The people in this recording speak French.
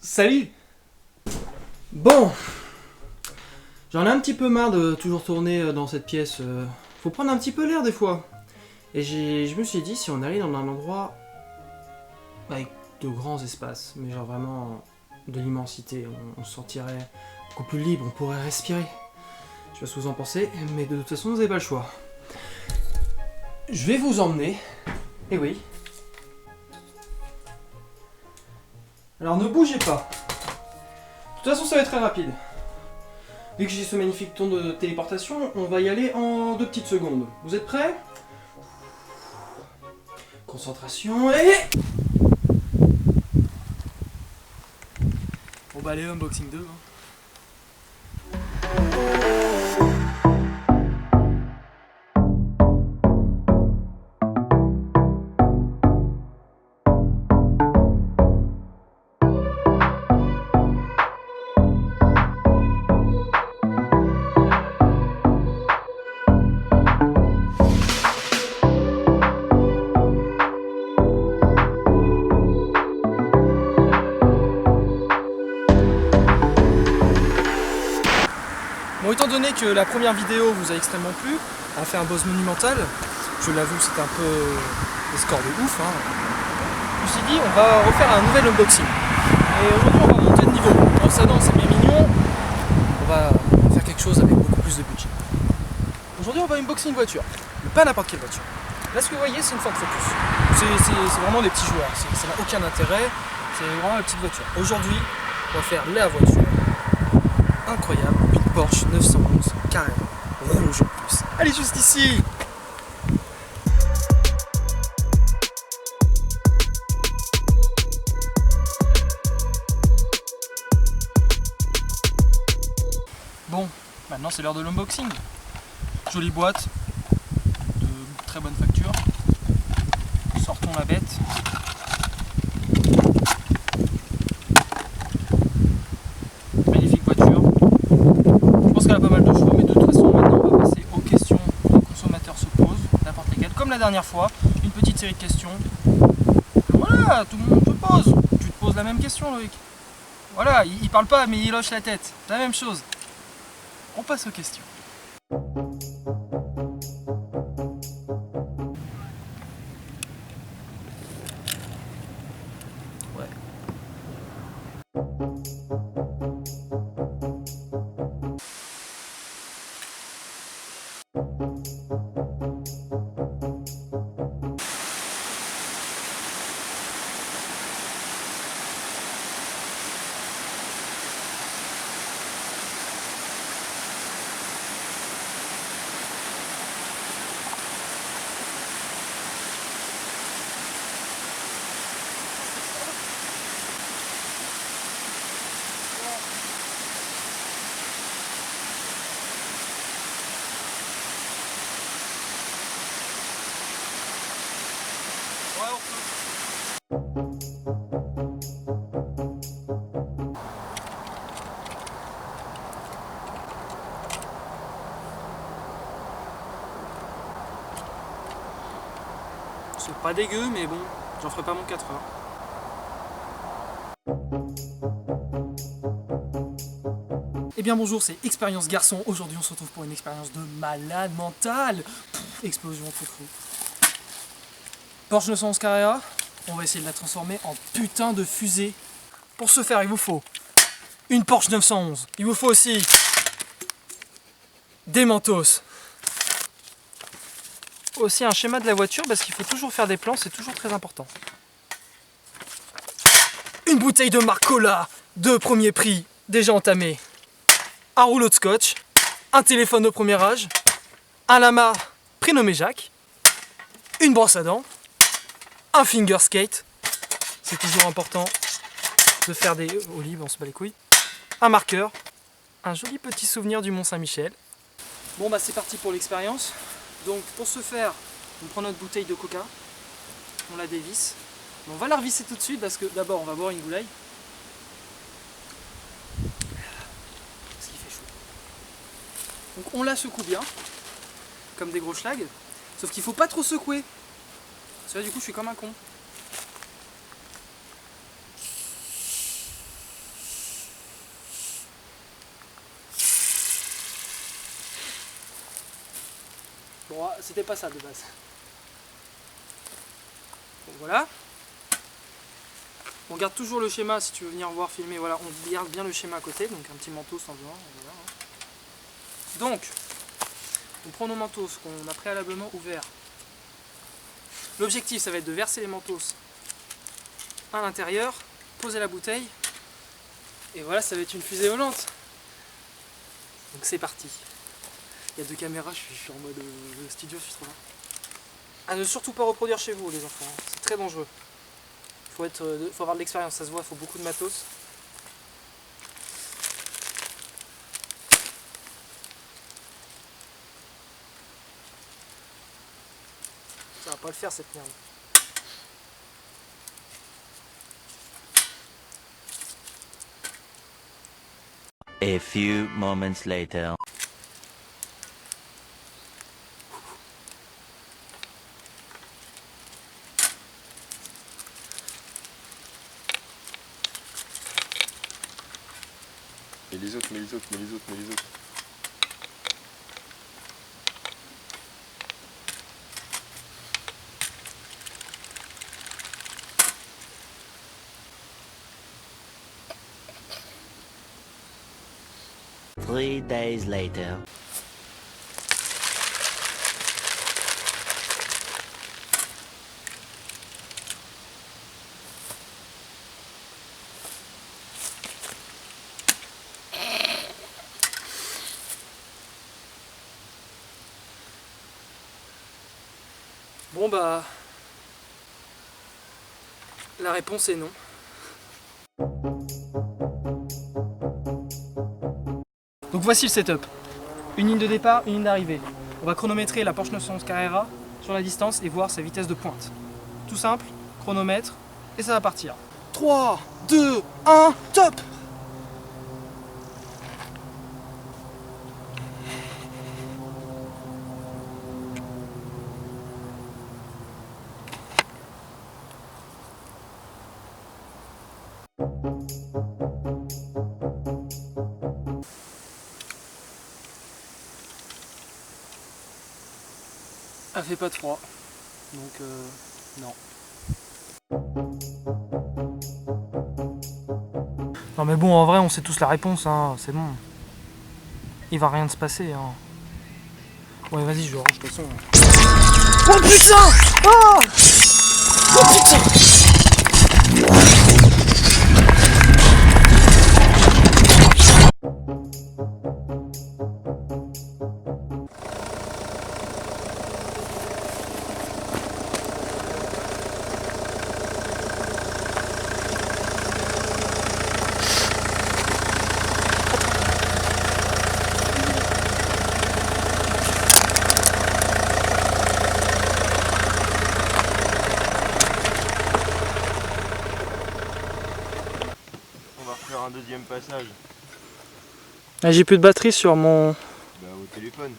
Salut. Bon, j'en ai un petit peu marre de toujours tourner dans cette pièce. Faut prendre un petit peu l'air des fois. Et je me suis dit si on allait dans un endroit avec de grands espaces, mais genre vraiment de l'immensité, on se sentirait beaucoup plus libre, on pourrait respirer. Je sais pas ce que vous en pensez, mais de toute façon vous n'avez pas le choix. Je vais vous emmener. Eh oui. Alors ne bougez pas. De toute façon ça va être très rapide. Vu que j'ai ce magnifique ton de téléportation, on va y aller en 2 petites secondes. Vous êtes prêts? Concentration et... Bon bah allez, unboxing 2. Bon, étant donné que la première vidéo vous a extrêmement plu, a fait un buzz monumental, je l'avoue c'était un peu des scores de ouf, hein. Je me suis dit on va refaire un nouvel unboxing. Et aujourd'hui on va monter de niveau. Alors ça non, c'est bien mignon, on va faire quelque chose avec beaucoup plus de budget. Aujourd'hui on va unboxer une voiture, mais pas n'importe quelle voiture. Là ce que vous voyez c'est une Ford Focus. C'est vraiment des petits joueurs, ça n'a aucun intérêt, c'est vraiment la petite voiture. Aujourd'hui on va faire la voiture incroyable, une Porsche 911 Carrera, rouge en plus. Elle est juste ici. Bon, maintenant c'est l'heure de l'unboxing. Jolie boîte, de très bonne facture. Sortons la bête. Magnifique voiture. Je pense qu'elle a pas mal de choix, mais de toute façon maintenant on va passer aux questions que le consommateur se pose, n'importe lesquelles. Comme la dernière fois, une petite série de questions. Voilà, tout le monde te pose. Tu te poses la même question, Loïc. Voilà, il parle pas mais il hoche la tête. C'est la même chose. On passe aux questions. Ouais. C'est pas dégueu, mais bon, j'en ferai pas mon 4 heures. Eh bien bonjour, c'est Expérience Garçon. Aujourd'hui on se retrouve pour une expérience de malade mental. Explosion, trop. Porsche 911 Carrera, on va essayer de la transformer en putain de fusée. Pour ce faire, il vous faut une Porsche 911. Il vous faut aussi des mentos. Aussi un schéma de la voiture parce qu'il faut toujours faire des plans, c'est toujours très important. Une bouteille de marque Cola de premier prix déjà entamée. Un rouleau de scotch, un téléphone au premier âge, un lama prénommé Jacques, une brosse à dents, un finger skate, c'est toujours important de faire des olives, on se bat les couilles, un marqueur, un joli petit souvenir du Mont Saint-Michel. Bon bah c'est parti pour l'expérience. Donc pour ce faire, on prend notre bouteille de coca, on la dévisse. On va la revisser tout de suite parce que d'abord on va boire une goulaille. Parce qu'il fait chaud. Donc on la secoue bien, comme des gros schlags. Sauf qu'il faut pas trop secouer. Parce que là du coup je suis comme un con. Bon, c'était pas ça de base. Donc voilà. On garde toujours le schéma si tu veux venir voir filmer. Voilà, on garde bien le schéma à côté, donc un petit manteau sans besoin. Voilà. Donc, on prend nos mentos qu'on a préalablement ouverts. L'objectif, ça va être de verser les mentos à l'intérieur, poser la bouteille, et voilà, ça va être une fusée volante. Donc c'est parti. Il y a 2 caméras, je suis en mode studio, je suis trop là. À ne surtout pas reproduire chez vous, les enfants, c'est très dangereux. Faut avoir de l'expérience, ça se voit, il faut beaucoup de matos. Ça va pas le faire cette merde. A few moments later. Mais les autres, mais les autres, mais les autres, mais les autres. Three days later. Bon bah, la réponse est non. Donc voici le setup. Une ligne de départ, une ligne d'arrivée. On va chronométrer la Porsche 911 Carrera sur la distance et voir sa vitesse de pointe. Tout simple, chronomètre, et ça va partir. 3, 2, 1, top! Elle fait pas de froid, donc non. Non mais bon, en vrai, on sait tous la réponse, hein, c'est bon. Il va rien se passer, hein. Ouais, vas-y, je le range de toute façon. Oh putain! Oh, oh putain! On va refaire un deuxième passage. J'ai plus de batterie sur mon... Bah, au téléphone.